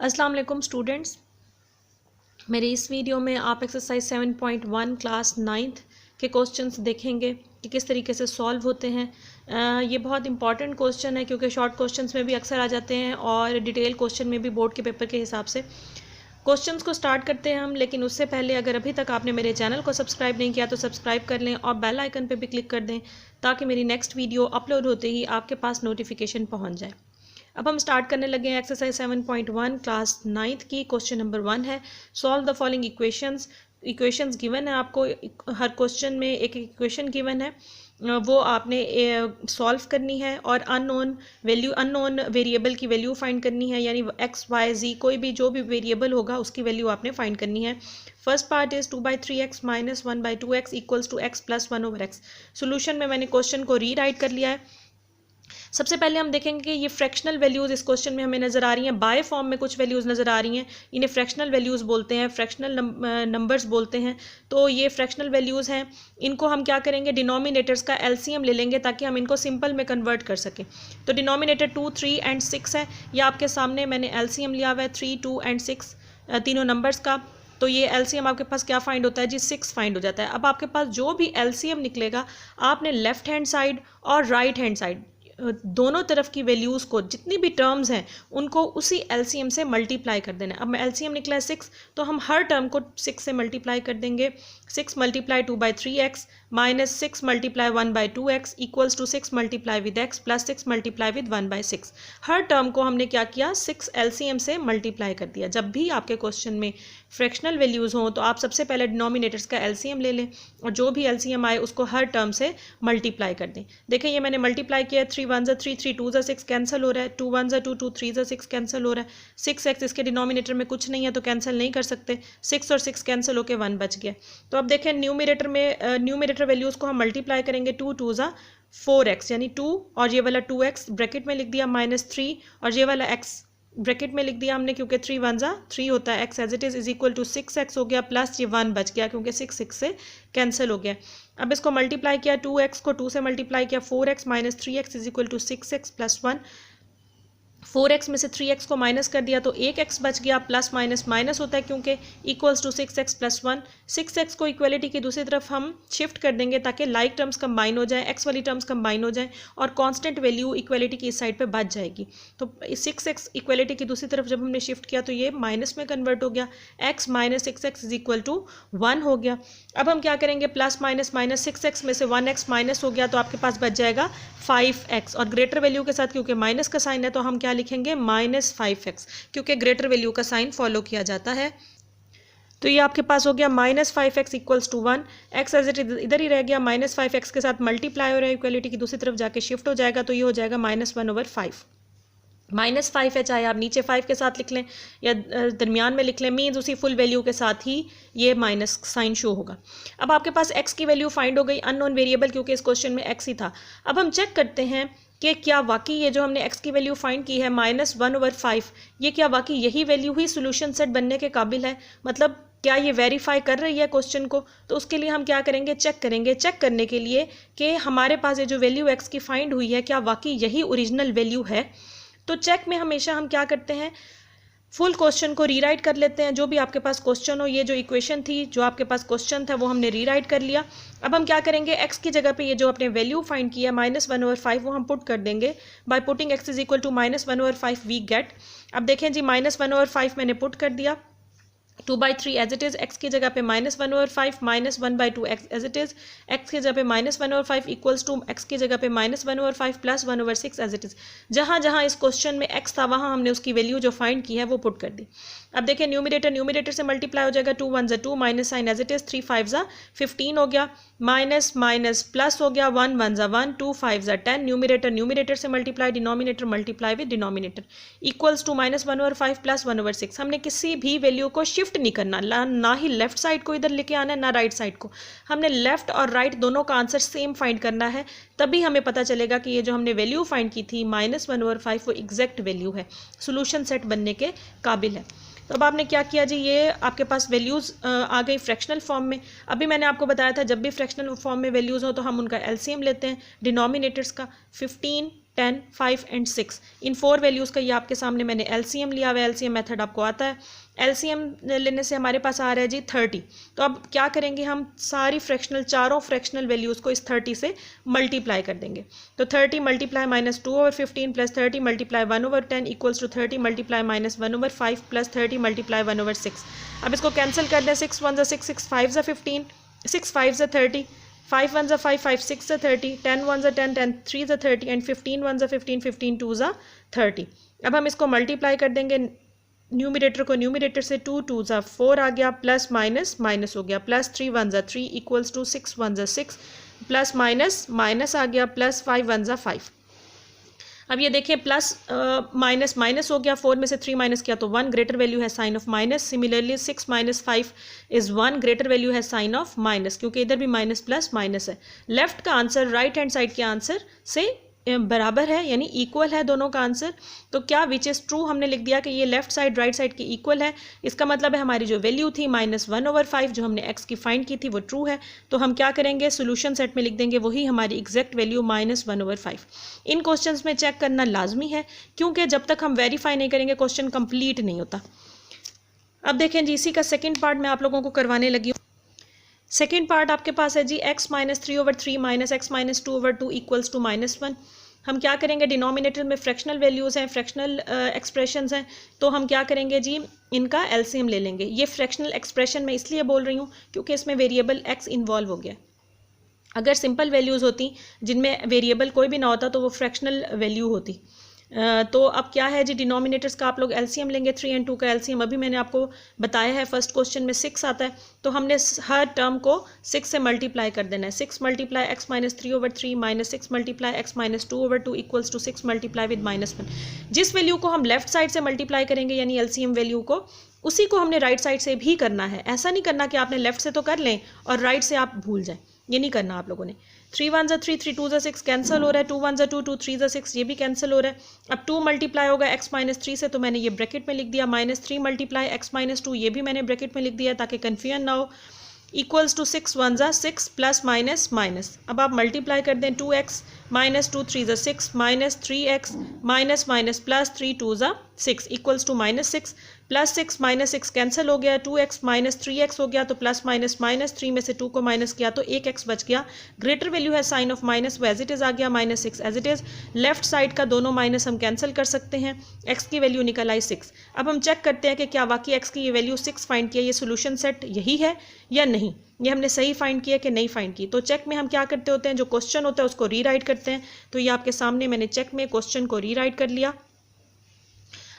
अस्सलाम वालेकुम स्टूडेंट्स, मेरे इस वीडियो में आप एक्सरसाइज 7.1 क्लास 9th के क्वेश्चंस देखेंगे कि किस तरीके से सॉल्व होते हैं। ये बहुत इंपॉर्टेंट क्वेश्चन है क्योंकि शॉर्ट क्वेश्चंस में भी अक्सर आ जाते हैं और डिटेल क्वेश्चन में भी बोर्ड के पेपर के हिसाब से। क्वेश्चंस को स्टार्ट करते हैं हम, लेकिन उससे पहले अगर अभी तक आपने मेरे चैनल को सब्सक्राइब नहीं किया तो सब्सक्राइब कर लें और बेल आइकन पर भी क्लिक कर दें ताकि मेरी नेक्स्ट वीडियो अपलोड होते ही आपके पास नोटिफिकेशन पहुँच जाए। अब हम स्टार्ट करने लगे हैं एक्सरसाइज 7.1 क्लास 9th की। क्वेश्चन नंबर 1 है, solve the following equations given है आपको। हर क्वेश्चन में एक इक्वेशन गिवन है, वो आपने सॉल्व करनी है और अननोन वेरिएबल की वैल्यू फाइंड करनी है, यानी एक्स वाई जी कोई भी जो भी वेरिएबल होगा उसकी वैल्यू आपने फाइंड करनी है। First part is 2/3x minus 1/2x equals to x plus 1/x। Solution में मैंने क्वेश्चन को रीराइट कर लिया है। सबसे पहले हम देखेंगे कि ये फ्रैक्शनल वैल्यूज़ इस क्वेश्चन में हमें नज़र आ रही हैं, बाय फॉर्म में कुछ वैल्यूज़ नज़र आ रही हैं, इन्हें फ्रैक्शनल वैल्यूज़ बोलते हैं, फ्रैक्शनल नंबर्स बोलते हैं। तो ये फ्रैक्शनल वैल्यूज़ हैं, इनको हम क्या करेंगे, डिनोमिनेटर्स का एलसीएम ले लेंगे ताकि हम इनको सिंपल में कन्वर्ट कर सकें। तो डिनोमिनेटर 2, 3 एंड 6 है, ये आपके सामने मैंने एलसीएम लिया हुआ है 3, 2 एंड 6 तीनों नंबर्स का। तो ये एलसीएम आपके पास क्या फाइंड होता है जी, 6 फाइंड हो जाता है। अब आपके पास जो भी एलसीएम निकलेगा आपने लेफ्ट हैंड साइड और राइट हैंड साइड दोनों तरफ की वैल्यूज़ को, जितनी भी टर्म्स हैं उनको उसी एलसीएम से मल्टीप्लाई कर देना है। अब एलसीएम निकला है 6, तो हम हर टर्म को 6 से मल्टीप्लाई कर देंगे। 6 multiply 2/3x minus 6 multiply 1/2x equals to 6 multiply with x plus 6 multiply with 1/6। हर टर्म को हमने क्या किया, 6 एलसीएम से मल्टीप्लाई कर दिया। जब भी आपके क्वेश्चन में फ्रैक्शनल वैल्यूज़ हों तो आप सबसे पहले डिनोमिनेटर्स का एलसीएम ले लें और जो भी एलसीएम आए उसको हर टर्म से मल्टीप्लाई कर दें। देखें ये मैंने मल्टीप्लाई किया, 3 1 ज़ा 3, 3 2 ज़ा 6 कैंसिल हो रहा है, 2 1 ज़ा 2, 2 3 ज़ा 6 कैंसिल हो रहा है, 6x इसके डिनोमिनेटर में कुछ नहीं है तो कैंसिल नहीं कर सकते, 6 और 6 कैंसिल होकर 1 बच गया। तो अब देखें न्यूमिनेटर वैल्यूज़ को हम मल्टीप्लाई करेंगे, 2 2 ज़ा 4x यानी 2 और ये वाला 2x ब्रैकेट में लिख दिया माइनस 3 और ये वाला x ब्रैकेट में लिख दिया हमने क्योंकि 3 1 ज़ा 3 होता है, x as it is equal to 6x हो गया प्लस ये 1 बच गया क्योंकि 6 6 से कैंसिल हो गया। अब इसको मल्टीप्लाई किया, 2x को 2 से मल्टीप्लाई किया, 4x minus 3x is equal to 6x plus 1। 4x में से 3x को माइनस कर दिया तो 1x बच गया, प्लस माइनस माइनस होता है क्योंकि equals to 6x plus 1। 6x को इक्वलिटी की दूसरी तरफ हम शिफ्ट कर देंगे ताकि लाइक टर्म्स कंबाइन हो जाए, x वाली टर्म्स कंबाइन हो जाए और कांस्टेंट वैल्यू इक्वलिटी की इस साइड पे बच जाएगी। तो 6x इक्वलिटी की दूसरी तरफ जब हमने शिफ्ट किया तो ये माइनस में कन्वर्ट हो गया, x minus 6x is equal to 1 हो गया। अब हम क्या करेंगे, प्लस माइनस माइनस 6x में से 1x माइनस हो गया तो आपके पास बच जाएगा 5x और ग्रेटर वैल्यू के साथ क्योंकि माइनस का साइन है तो हम क्या लिखेंगे, माइनस 5x, क्योंकि ग्रेटर वैल्यू का साइन फॉलो किया जाता है। तो ये आपके पास हो गया minus 5x equals to 1, x as it इधर ही रह गया, माइनस 5x के साथ मल्टीप्लाई हो रहा है, इक्वलिटी की दूसरी तरफ जाके शिफ्ट हो जाएगा तो ये हो जाएगा -1/5। माइनस 5 है, चाहे आप नीचे 5 के साथ लिख लें या दरमियान में लिख लें, मीन्स उसी फुल वैल्यू के साथ ही ये माइनस साइन शो होगा। अब आपके पास x की वैल्यू फाइंड हो गई, अननोन वेरिएबल क्योंकि इस क्वेश्चन में x ही था। अब हम चेक करते हैं कि क्या वाकई ये जो हमने x की वैल्यू फाइंड की है -1/5, ये क्या वाकई यही वैल्यू ही सोल्यूशन सेट बनने के काबिल है, मतलब क्या ये वेरीफाई कर रही है क्वेश्चन को। तो उसके लिए हम क्या करेंगे, चेक करेंगे। चेक करने के लिए कि हमारे पास ये जो वैल्यू x की फाइंड हुई है क्या वाकई यही ओरिजिनल वैल्यू है। तो चेक में हमेशा हम क्या करते हैं, फुल क्वेश्चन को रीराइट कर लेते हैं, जो भी आपके पास क्वेश्चन हो। ये जो इक्वेशन थी, जो आपके पास क्वेश्चन था वो हमने रीराइट कर लिया। अब हम क्या करेंगे, x की जगह पे ये जो अपने वैल्यू फाइंड किया -1/5 वो हम पुट कर देंगे। By putting x is equal to -1/5 we get. अब देखें जी, -1/5 मैंने पुट कर दिया, 2/3 एज इट इज़, x की जगह पे -1/5 minus 1/2 x as it is, x की जगह पे -1/5 इक्वल्स टू x की जगह पे -1/5 प्लस 1/6 एज इट इज़। जहाँ जहाँ इस क्वेश्चन में x था वहाँ हमने उसकी वैल्यू जो फाइंड की है वो पुट कर दी। अब देखिए न्यूमिनेटर से मल्टीप्लाई हो जाएगा, 2 1 ज़ा 2 minus sign as it is, 3 5 ज़ा 15 हो गया, माइनस माइनस प्लस हो गया, 1 1 ज़ा 1, 2 5 ज़ा 10, न्यूमिनेटर से multiply, denominator multiply with denominator equals to -1/5 plus 1/6। हमने किसी भी वैल्यू को शिफ्ट नहीं करना, ना ही लेफ्ट साइड को इधर लेके आना है ना राइट साइड को, हमने लेफ्ट और राइट दोनों का आंसर सेम फाइंड करना है। तभी हमें पता चलेगा कि ये जो हमने वैल्यू फाइंड की थी -1/5 वो एग्जैक्ट वैल्यू है, सोल्यूशन सेट बनने के काबिल है। तो अब आपने क्या किया जी, ये आपके पास वैल्यूज़ आ गई फ्रैक्शनल फॉर्म में। अभी मैंने आपको बताया था जब भी फ्रैक्शनल फॉर्म में वैल्यूज़ हो तो हम उनका एलसीएम लेते हैं। डिनोमिनेटर्स का 15 10, 5 एंड 6, इन 4 वैल्यूज़ का ये आपके सामने मैंने एलसीएम लिया हुआ है। एलसीएम मेथड आपको आता है। एलसीएम लेने से हमारे पास आ रहा है जी 30। तो अब क्या करेंगे, हम सारी फ्रैक्शनल, चारों फ्रैक्शनल वैल्यूज़ को इस 30 से मल्टीप्लाई कर देंगे। तो 30 multiply -2/15 plus 30 multiply 1/10 equals to 30 multiply -1/5 plus 30 multiply 1/6। अब इसको कैंसिल कर दें, 6 1 6, 6 5 15, 6 5 30, 5 1 5, 5 6 30, 10 1 10, 10 3 30 एंड 15 1 15, 15 2 30। अब हम इसको मल्टीप्लाई कर देंगे, न्यूमिरेटर को न्यूमिरेटर से 2 2 4 आ गया, प्लस माइनस माइनस हो गया, plus 3 1 3 equals to 6 1 6, plus minus minus आ गया, प्लस 5 1 5। अब ये देखें, प्लस माइनस माइनस हो गया, 4 में से 3 माइनस किया तो 1, ग्रेटर वैल्यू है sign of minus. Similarly 6 - 5 is 1, greater value है साइन ऑफ माइनस, क्योंकि इधर भी माइनस प्लस माइनस है। लेफ्ट का आंसर राइट हैंड साइड के आंसर से बराबर है, यानी इक्वल है दोनों का आंसर। तो क्या विच इज़ ट्रू हमने लिख दिया कि ये लेफ्ट साइड राइट साइड के इक्वल है। इसका मतलब है हमारी जो वैल्यू थी -1/5 जो हमने x की फाइंड की थी वो ट्रू है। तो हम क्या करेंगे, सोल्यूशन सेट में लिख देंगे वही हमारी एग्जैक्ट वैल्यू -1/5। इन क्वेश्चंस में चेक करना लाजमी है, क्योंकि जब तक हम वेरीफाई नहीं करेंगे क्वेश्चन कंप्लीट नहीं होता। अब देखें जी, इसी का सेकेंड पार्ट मैं आप लोगों को करवाने लगी हूँ। सेकेंड पार्ट आपके पास है जी x -3/3 - x -2/2 इक्वल्स टू -1। हम क्या करेंगे, डिनोमिनेटर में फ्रैक्शनल वैल्यूज़ हैं, फ्रैक्शनल एक्सप्रेशंस हैं, तो हम क्या करेंगे जी, इनका एलसीएम ले लेंगे। ये फ्रैक्शनल एक्सप्रेशन मैं इसलिए बोल रही हूँ क्योंकि इसमें वेरिएबल x इन्वॉल्व हो गया। अगर सिंपल वैल्यूज़ होती जिनमें वेरिएबल कोई भी ना होता तो वो फ्रैक्शनल वैल्यू होती। तो अब क्या है जी, डिनोमिनेटर्स का आप लोग एलसीएम लेंगे। 3 और 2 का एलसीएम अभी मैंने आपको बताया है, फर्स्ट क्वेश्चन में 6 आता है, तो हमने हर टर्म को 6 से मल्टीप्लाई कर देना है। 6 multiply x -3/3 - 6 multiply x -2/2 equals to 6 multiply with -1। जिस वैल्यू को हम लेफ्ट साइड से मल्टीप्लाई करेंगे, यानी एलसीएम वैल्यू को, उसी को हमने राइट साइड से भी करना है। ऐसा नहीं करना कि आपने लेफ्ट से तो कर लें और राइट से आप भूल जाएं, ये नहीं करना आप लोगों ने। 3 1 3, 3 2 6 कैंसिल हो रहा है, 2 1 2, 2 3 6 ये भी कैंसिल हो रहा है। अब 2 मल्टीप्लाई होगा x -3 से, तो मैंने ये ब्रैकेट में लिख दिया। -3 मल्टीप्लाई x -2 ये भी मैंने ब्रैकेट में लिख दिया ताकि कन्फ्यूजन ना हो। Equals to 6 1 6 plus minus minus. अब आप मल्टीप्लाई कर दें, 2x -2 3 6 -3x minus minus plus 3 2 6 equals to -6 plus 6 -6 cancel हो गया, 2x -3x हो गया, तो प्लस माइनस माइनस, 3 में से 2 को माइनस किया तो 1x बच गया। ग्रेटर वैल्यू है साइन ऑफ माइनस, वो एज इट इज़ आ गया, -6 as it is. Left side का दोनों माइनस हम कैंसिल कर सकते हैं, x की वैल्यू निकल आई 6। अब हम चेक करते हैं कि क्या वाकई x की ये वैल्यू 6 फाइंड किया, ये सोल्यूशन सेट यही है या नहीं, ये हमने सही फाइंड किया कि नहीं फाइंड की। तो चेक में हम क्या करते होते हैं, जो क्वेश्चन होता है उसको रीराइट करते हैं। तो ये आपके सामने मैंने चेक में क्वेश्चन को रीराइट कर लिया।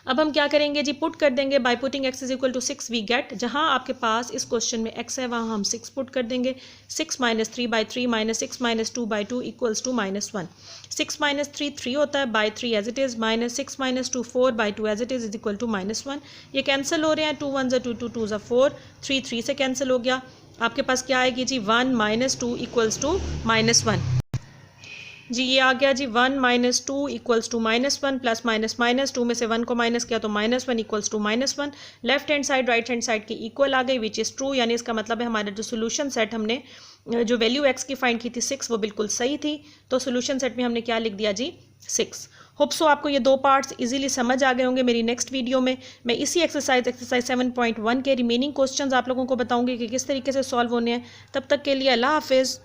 अब हम क्या करेंगे जी, पुट कर देंगे। By putting x is equal to 6 we get, जहां आपके पास इस क्वेश्चन में x है वहां हम 6 पुट कर देंगे। 6 -3/3 -6 - 2/2 इक्वल्स टू -1। 6 -3 3 होता है, by 3 as it is, -6 - 2 4/2 as it is equal to -1। ये कैंसिल हो रहे हैं, 2 1 2 2 2 4, 3 3 से कैंसिल हो गया। आपके पास क्या आएगी जी, 1 - 2 इक्वल्स टू -1 जी। ये आ गया जी, 1 - 2 equals to -1 plus minus minus, 2 में से 1 को माइनस किया तो -1 equals to -1। Left hand side right hand side के इक्वल आ गई, विच इज़ ट्रू, यानी इसका मतलब है हमारा जो सोल्यूशन सेट हमने जो वैल्यू x की फाइंड की थी 6 वो बिल्कुल सही थी। तो सोल्यूशन सेट में हमने क्या लिख दिया जी, 6। होप सो आपको ये दो पार्ट्स इजीली समझ आ गए होंगे। मेरी नेक्स्ट वीडियो में मैं इसी एक्सरसाइज 7.1 के रिमेनिंग क्वेश्चंस आप लोगों को बताऊंगी कि किस तरीके से सॉल्व होने हैं। तब तक के लिए अल्लाह हाफिज़।